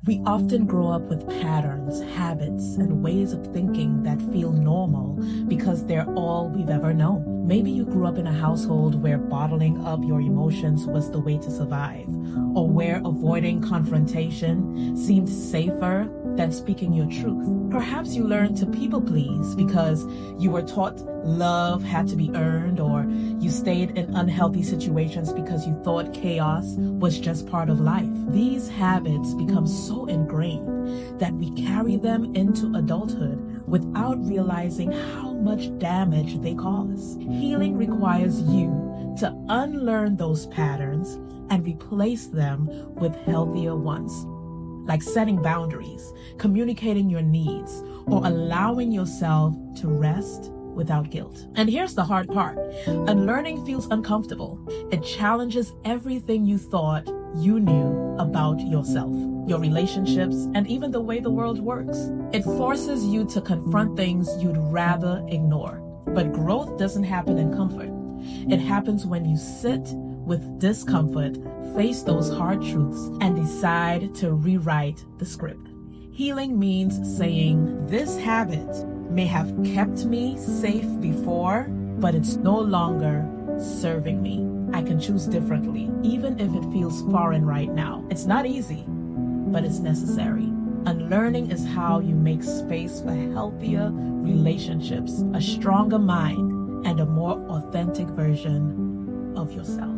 We often grow up with patterns, habits, and ways of thinking that feel normal because they're all we've ever known. Maybe you grew up in a household where bottling up your emotions was the way to survive, or where avoiding confrontation seemed safer than speaking your truth. Perhaps you learned to people please because you were taught love had to be earned, or you stayed in unhealthy situations because you thought chaos was just part of life. These habits become so ingrained that we carry them into adulthood without realizing how much damage they cause. Healing requires you to unlearn those patterns and replace them with healthier ones, like setting boundaries, communicating your needs, or allowing yourself to rest without guilt. And here's the hard part. Unlearning feels uncomfortable. It challenges everything you thought you knew about yourself, your relationships, and even the way the world works. It forces you to confront things you'd rather ignore. But growth doesn't happen in comfort. It happens when you sit with discomfort, face those hard truths, and decide to rewrite the script. Healing means saying, this habit may have kept me safe before, but it's no longer serving me. I can choose differently, even if it feels foreign right now. It's not easy, but it's necessary. Unlearning is how you make space for healthier relationships, a stronger mind, and a more authentic version of yourself.